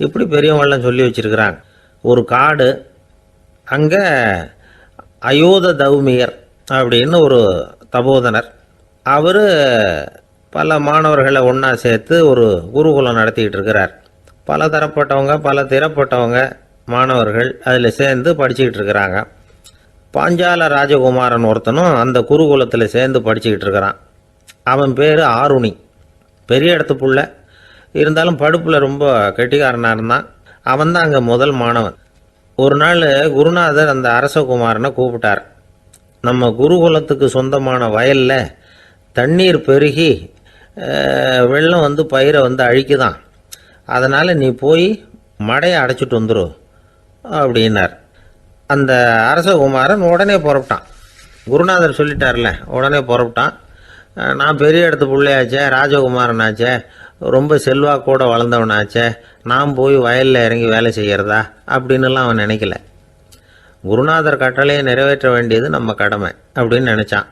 இப்படி பெரியவங்களாம் சொல்லி வச்சிருக்கிறாங்க. ஒரு காடு, அங்கே அயோத தௌமியர் அப்படின்னு ஒரு தபோதனர். அவர் பல மாணவர்களை ஒன்றா சேர்த்து ஒரு குருகுலம் நடத்திக்கிட்டு இருக்கிறார். பல திறப்பட்டவங்க மாணவர்கள் அதில் சேர்ந்து படிச்சுக்கிட்டு இருக்கிறாங்க. பாஞ்சால ராஜகுமாரன் ஒருத்தனும் அந்த குருகுலத்தில் சேர்ந்து படிச்சுக்கிட்டு இருக்கிறான். அவன் பேர் ஆருணி. பெரிய இடத்து புள்ள இருந்தாலும் படுப்பில் ரொம்ப கெட்டிக்காரனாக இருந்தான். அவன் தான் அங்கே முதல் மாணவன். ஒரு நாள் குருநாதர் அந்த அரசகுமாரனை கூப்பிட்டார். நம்ம குருகுலத்துக்கு சொந்தமான வயலில் தண்ணீர் பெருகி வெள்ளம் வந்து பயிரை வந்து அழிக்குதான், அதனால் நீ போய் மடையை அடைச்சிட்டு வந்துரு அப்படின்னார். அந்த அரசகுமாரன் உடனே புறப்பட்டான். குருநாதர் சொல்லிட்டார்ல, உடனே புறப்பட்டான். நான் பெரிய இடத்து பிள்ளையாச்சே, ராஜகுமாரனாச்சே, ரொம்ப செல்வாக்கூட வளர்ந்தவனாச்சே, நான் போய் வயலில் இறங்கி வேலை செய்கிறதா அப்படின்னுலாம் அவன் நினைக்கல. குருநாதர் கட்டளையை நிறைவேற்ற வேண்டியது நம்ம கடமை அப்படின்னு நினச்சான்.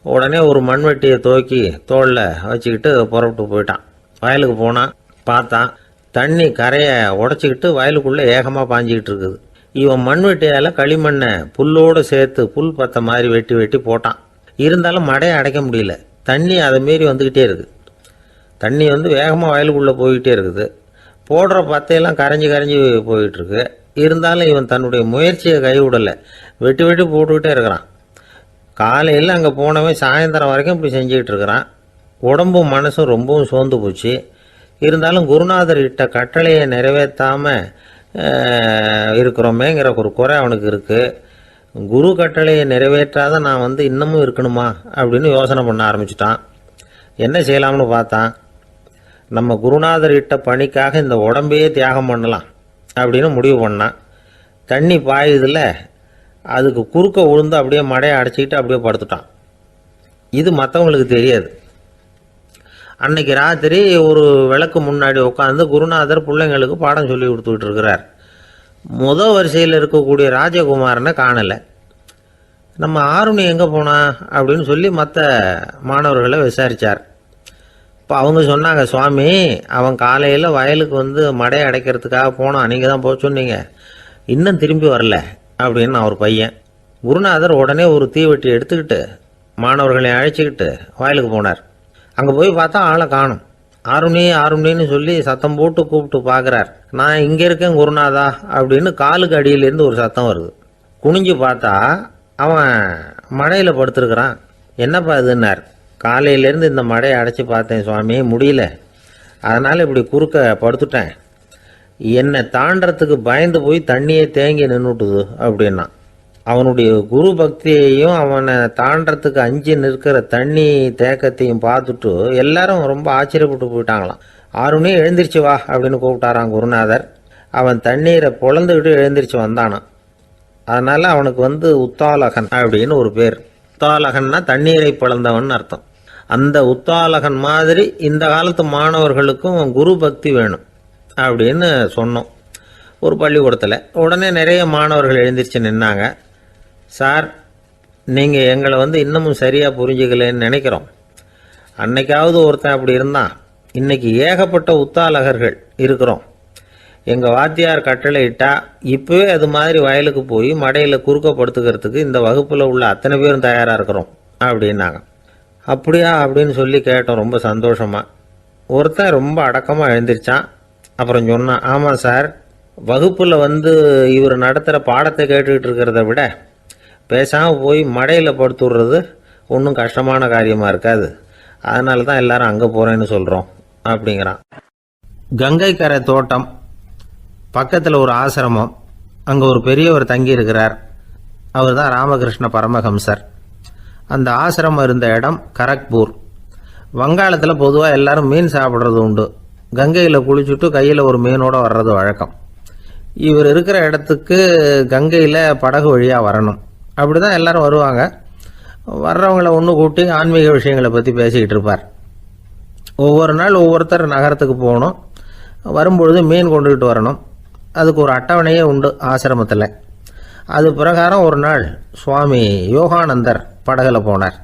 உடனே ஒரு மண்வெட்டியை தூக்கி தோளில் வச்சுக்கிட்டு புறப்பட்டு போயிட்டான். வயலுக்கு போனான். பார்த்தான், தண்ணி கரையை உடச்சிக்கிட்டு வயலுக்குள்ளே ஏகமாக பாஞ்சிக்கிட்டு இருக்குது. இவன் மண்வெட்டியால் களிமண்ணை புல்லோடு சேர்த்து புல் பத்த மாதிரி வெட்டி வெட்டி போட்டான். இருந்தாலும் மடையை அடைக்க முடியல. தண்ணி அதை மீறி வந்துக்கிட்டே இருக்குது. தண்ணி வந்து வேகமாக வயலுக்குள்ளே போய்கிட்டே இருக்குது. போடுற பத்தையெல்லாம் கரைஞ்சி கரைஞ்சி போயிட்டுருக்கு. இருந்தாலும் இவன் தன்னுடைய முயற்சியை கைவிடலை. வெட்டி வெட்டி போட்டுக்கிட்டே இருக்கிறான். காலையில் அங்கே போனவன் சாயந்தரம் வரைக்கும் இப்படி செஞ்சுக்கிட்டு இருக்கிறான். உடம்பும் மனசும் ரொம்பவும் சோர்ந்து போச்சு. இருந்தாலும் குருநாதர் இட்ட கட்டளையை நிறைவேற்றாமல் இருக்கிறோமேங்கிற ஒரு குறை அவனுக்கு இருக்குது. குரு கட்டளையை நிறைவேற்றாத நான் வந்து இன்னமும் இருக்கணுமா அப்படின்னு யோசனை பண்ண ஆரம்பிச்சிட்டான். என்ன செய்யலாம்னு பார்த்தான். நம்ம குருநாதர் இட்ட பணிக்காக இந்த உடம்பையே தியாகம் பண்ணலாம் அப்படின்னு முடிவு பண்ணான். தண்ணி பாயுதில் அதுக்கு குறுக்க விழுந்து அப்படியே மடையை அடைச்சிக்கிட்டு அப்படியே படுத்துட்டான். இது மற்றவங்களுக்கு தெரியாது. அன்னைக்கு ராத்திரி ஒரு விளக்கு முன்னாடி உட்காந்து குருநாதர் பிள்ளைங்களுக்கு பாடம் சொல்லி கொடுத்துக்கிட்டு இருக்கிறார். முதல் வரிசையில் இருக்கக்கூடிய ராஜகுமாரனை காணலை. நம்ம ஆருணி எங்கே போனா அப்படின்னு சொல்லி மற்ற மாணவர்களை விசாரித்தார். இப்போ அவங்க சொன்னாங்க, சுவாமி அவன் காலையில் வயலுக்கு வந்து மடையை அடைக்கிறதுக்காக போனான், நீங்கள் தான் போக சொன்னீங்க, இன்னும் திரும்பி வரல அப்படின்னு அவர் பையன். குருநாதர் உடனே ஒரு தீவெட்டி எடுத்துக்கிட்டு மாணவர்களை அழைச்சிக்கிட்டு வயலுக்கு போனார். அங்கே போய் பார்த்தா ஆளை காணும். ஆருணி ஆருணின்னு சொல்லி சத்தம் போட்டு கூப்பிட்டு பார்க்குறார். நான் இங்கே இருக்கேன் குருநாதா அப்படின்னு காலுக்கு அடியிலேருந்து ஒரு சத்தம் வருது. குனிஞ்சு பார்த்தா அவன் மடையில் படுத்துருக்கிறான். என்னப்பா இதுன்னார். காலையிலேருந்து இந்த மடையை அடைச்சி பார்த்தேன் சுவாமி, முடியல, அதனால் இப்படி குறுக்க படுத்துட்டேன். என்னை தாண்டறதுக்கு பயந்து போய் தண்ணியை தேங்கி நின்றுட்டுது அப்படின்னா. அவனுடைய குரு பக்தியையும் அவனை தாண்டறதுக்கு அஞ்சு நிற்கிற தண்ணி தேக்கத்தையும் பார்த்துட்டு எல்லாரும் ரொம்ப ஆச்சரியப்பட்டு போயிட்டாங்களாம். ஆருணி எழுந்திரிச்சு வா அப்படின்னு கூப்பிட்டாரான் குருநாதர். அவன் தண்ணீரை பொழந்துக்கிட்டு எழுந்திரிச்சு வந்தானான். அதனால அவனுக்கு வந்து உத்தாலகன் அப்படின்னு ஒரு பேர். உத்தாலகன்னா தண்ணீரை பிளந்தவன் அர்த்தம். அந்த உத்தாலகன் மாதிரி இந்த காலத்து மாணவர்களுக்கும் குரு பக்தி வேணும் அப்படின்னு சொன்னோம் ஒரு பள்ளிக்கூடத்தில். உடனே நிறைய மாணவர்கள் எழுந்திரிச்சு நின்னாங்க. சார், நீங்கள் எங்களை வந்து இன்னமும் சரியாக புரிஞ்சுக்கலன்னு நினைக்கிறோம். அன்னைக்காவது ஒருத்தன் அப்படி இருந்தான், இன்னைக்கு ஏகப்பட்ட உத்தாலகர்கள் இருக்கிறோம். எங்கள் வாத்தியார் கட்டளை இட்டா இப்போவே அது மாதிரி வயலுக்கு போய் மடையில் குறுக்கப்படுத்துக்கிறதுக்கு இந்த வகுப்பில் உள்ள அத்தனை பேரும் தயாராக இருக்கிறோம் அப்படின்னாங்க. அப்படியா அப்படின்னு சொல்லி கேட்டோம் ரொம்ப சந்தோஷமாக. ஒருத்தன் ரொம்ப அடக்கமாக எழுந்திரிச்சான். அப்புறம் சொன்னான், ஆமாம் சார், வகுப்பில் வந்து இவர் நடத்துகிற பாடத்தை கேட்டுக்கிட்டு இருக்கிறத விட பேசாமல் போய் மடையில் படுத்துடுறது ஒன்றும் கஷ்டமான காரியமாக இருக்காது, அதனால தான் எல்லாரும் அங்கே போகிறேன்னு சொல்கிறோம் அப்படிங்கிறான். கங்கை கரை தோட்டம் பக்கத்தில் ஒரு ஆசிரமம், அங்கே ஒரு பெரியவர் தங்கி இருக்கிறார். அவர் தான் ராமகிருஷ்ண பரமஹம்சர். அந்த ஆசிரமம் இருந்த இடம் கரக்பூர். வங்காளத்தில் பொதுவாக எல்லாரும் மீன் சாப்பிட்றது உண்டு. கங்கையில் குளிச்சுட்டு கையில் ஒரு மீனோடு வர்றது வழக்கம். இவர் இருக்கிற இடத்துக்கு கங்கையில் படகு வழியாக வரணும். அப்படி தான் எல்லாரும் வருவாங்க. வர்றவங்களை ஒன்று கூட்டி ஆன்மீக விஷயங்களை பற்றி பேசிக்கிட்டு இருப்பார். ஒவ்வொரு நாள் ஒவ்வொருத்தர் நகரத்துக்கு போகணும். வரும்பொழுது மீன் கொண்டுகிட்டு வரணும். அதுக்கு ஒரு அட்டவணையே உண்டு ஆசிரமத்தில். அது பிரகாரம் ஒரு நாள் சுவாமி யோகானந்தர் படகுல போனார்.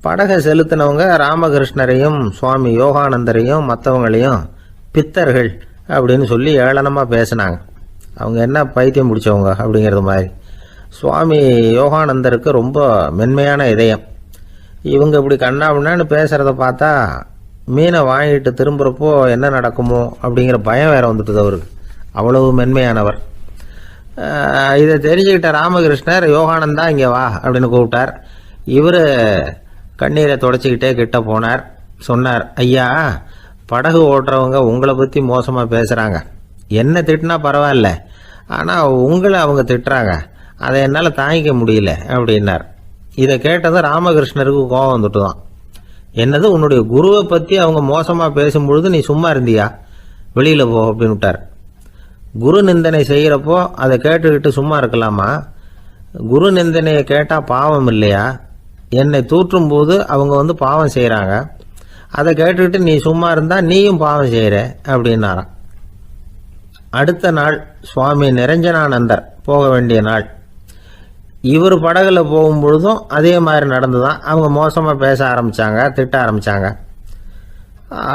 படகை செலுத்தினவங்க ராமகிருஷ்ணரையும் சுவாமி யோகானந்தரையும் மற்றவங்களையும் பித்தர்கள் அப்படின்னு சொல்லி ஏளனமாக பேசினாங்க. அவங்க என்ன பைத்தியம் பிடிச்சவங்க அப்படிங்கிறது மாதிரி. சுவாமி யோகானந்தருக்கு ரொம்ப மென்மையான இதயம். இவங்க இப்படி கண்ணாபின்னான்னு பேசுகிறத பார்த்தா மீனை வாங்கிட்டு திரும்புகிறப்போ என்ன நடக்குமோ அப்படிங்கிற பயம் வேற வந்துட்டுது அவருக்கு. அவ்வளவு மென்மையானவர். இதை தெரிஞ்சுக்கிட்ட ராமகிருஷ்ணர், யோகானந்தா இங்கே வா அப்படின்னு கூப்பிட்டார். இவர் கண்ணீரை தொடச்சிக்கிட்டே கிட்ட போனார். சொன்னார், ஐயா, படகு ஓட்டுறவங்க உங்களை பற்றி மோசமாக பேசுகிறாங்க. என்ன திட்டினா பரவாயில்ல, ஆனால் உங்களை அவங்க திட்டுறாங்க, அதை என்னால் தாங்கிக்க முடியல அப்படின்னார். இதை கேட்டதும் ராமகிருஷ்ணருக்கு கோபம் வந்துட்டு தான். என்னது, உன்னுடைய குருவை பற்றி அவங்க மோசமாக பேசும்பொழுது நீ சும்மா இருந்தியா? வெளியில் போ அப்படின்னு விட்டார். குரு நிந்தனை செய்கிறப்போ அதை கேட்டுக்கிட்டு சும்மா இருக்கலாமா? குரு நிந்தனையை கேட்டால் பாவம் இல்லையா? என்னை தூற்றும் போது அவங்க பாவம் செய்கிறாங்க, அதை கேட்டுக்கிட்டு நீ சும்மா இருந்தால் நீயும் பாவம் செய்கிற அப்படின்னாராம். அடுத்த நாள் சுவாமி நிரஞ்சனானந்தர் போக வேண்டிய நாள். இவர் படகுல போகும்பொழுதும் அதே மாதிரி நடந்துதான். அவங்க மோசமாக பேச ஆரம்பித்தாங்க, திட்ட ஆரம்பித்தாங்க.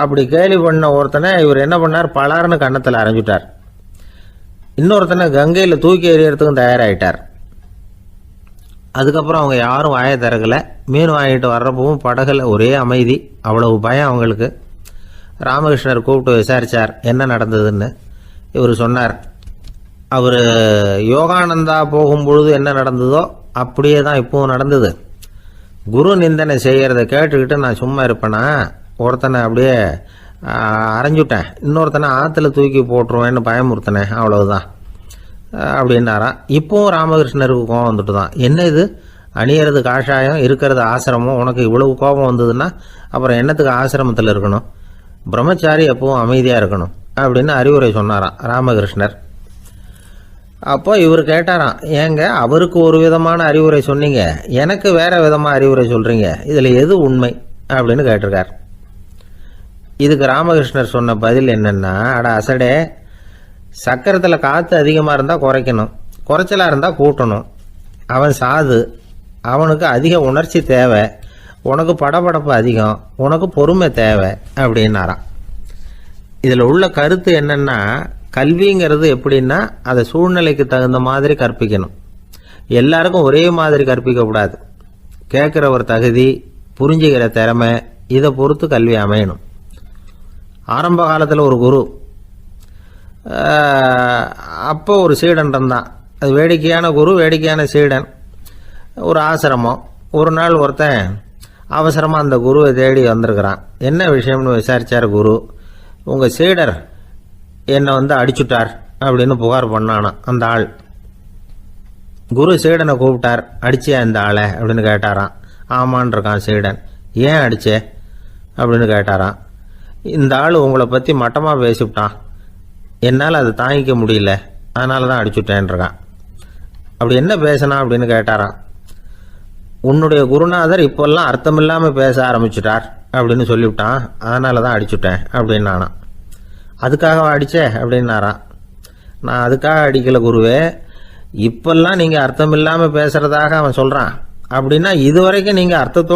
அப்படி கேலி பண்ண ஒருத்தனை இவர் என்ன பண்ணார், பலார்னு கன்னத்தில் அரைஞ்சிட்டார். இன்னொருத்தனை கங்கையில் தூக்கி எறியறதுக்கும் தயாராகிட்டார். அதுக்கப்புறம் அவங்க யாரும் வாயை திறக்கலை. மீன் வாங்கிட்டு வர்றப்பவும் படகுல ஒரே அமைதி, அவ்வளவு பயம் அவங்களுக்கு. ராமகிருஷ்ணர் கூப்பிட்டு விசாரித்தார் என்ன நடந்ததுன்னு. இவர் சொன்னார், அவர் யோகானந்தா போகும்பொழுது என்ன நடந்ததோ அப்படியே தான் இப்பவும் நடந்தது. குரு நிந்தனை செய்கிறத கேட்டுக்கிட்டு நான் சும்மா இருப்பேனா? ஒருத்தனை அப்படியே அரைஞ்சுட்டேன், இன்னொருத்தனை ஆற்றுல தூக்கி போட்டுருவேன்னு பயமுறுத்தினேன், அவ்வளவுதான் அப்படின்னாராம். இப்போவும் ராமகிருஷ்ணருக்கு கோபம் வந்துட்டு தான். என்ன இது, அணியறது காஷாயம், இருக்கிறது ஆசிரமம், உனக்கு இவ்வளவு கோபம் வந்ததுன்னா அப்புறம் என்னத்துக்கு ஆசிரமத்தில் இருக்கணும்? பிரம்மச்சாரி எப்பவும் அமைதியாக இருக்கணும் அப்படின்னு அறிவுரை சொன்னாராம் ராமகிருஷ்ணர். அப்போ இவர் கேட்டாராம், ஏங்க அவருக்கு ஒரு விதமான அறிவுரை சொன்னீங்க, எனக்கு வேற விதமாக அறிவுரை சொல்கிறீங்க, இதில் எது உண்மை அப்படின்னு கேட்டிருக்கார். இதுக்கு ராமகிருஷ்ணர் சொன்ன பதில் என்னன்னா, அட அசடே, சக்கரத்தில் காற்று அதிகமாக இருந்தால் குறைக்கணும், குறைச்சலாக இருந்தால் கூட்டணும். அவன் சாது, அவனுக்கு அதிக உணர்ச்சி தேவை, உனக்கு படபடப்பு அதிகம், உனக்கு பொறுமை தேவை அப்படின்னாராம். இதில் உள்ள கருத்து என்னன்னா, கல்விங்கிறது எப்படின்னா அதை சூழ்நிலைக்கு தகுந்த மாதிரி கற்பிக்கணும். எல்லாருக்கும் ஒரே மாதிரி கற்பிக்கக்கூடாது. கேட்குற ஒரு தகுதி, புரிஞ்சுக்கிற திறமை, இதை பொறுத்து கல்வி அமையணும். ஆரம்ப காலத்தில் ஒரு குரு, அப்போ ஒரு சீடன் இருந்தான். அது வேடிக்கையான குரு, வேடிக்கையான சீடன். ஒரு ஆசிரமம். ஒரு நாள் ஒருத்தன் அவசரமாக அந்த குருவை தேடி வந்திருக்கிறான். என்ன விஷயம்னு விசாரித்தார் குரு. உங்கள் சீடர் என்னை அடிச்சுட்டார் அப்படின்னு புகார் பண்ணானா அந்த ஆள். குரு சீடனை கூப்பிட்டார். அடிச்சியா இந்த ஆளை அப்படின்னு கேட்டாராம். ஆமான் இருக்கான் சீடன். ஏன் அடிச்சே அப்படின்னு கேட்டாராம். இந்த ஆள் உங்களை பற்றி மட்டமாக பேசிவிட்டான், என்னால் அதை தாங்கிக்க முடியல, அதனால தான் அடிச்சுட்டேன் இருக்கான். அப்படி என்ன பேசினா அப்படின்னு கேட்டாராம். உன்னுடைய குருநாதர் இப்போல்லாம் அர்த்தமில்லாமல் பேச ஆரம்பிச்சுட்டார் அப்படின்னு சொல்லிவிட்டான், அதனால தான் அடிச்சுட்டேன் அப்படின்னு நானா. அதுக்காக அடிச்சே அப்படின்னாராம். நான் அதுக்காக அடிக்கல குருவே, இப்பெல்லாம் நீங்கள் அர்த்தமில்லாமல் பேசுகிறதாக அவன் சொல்கிறான், அப்படின்னா இதுவரைக்கும் நீங்கள் அர்த்தத்தோடு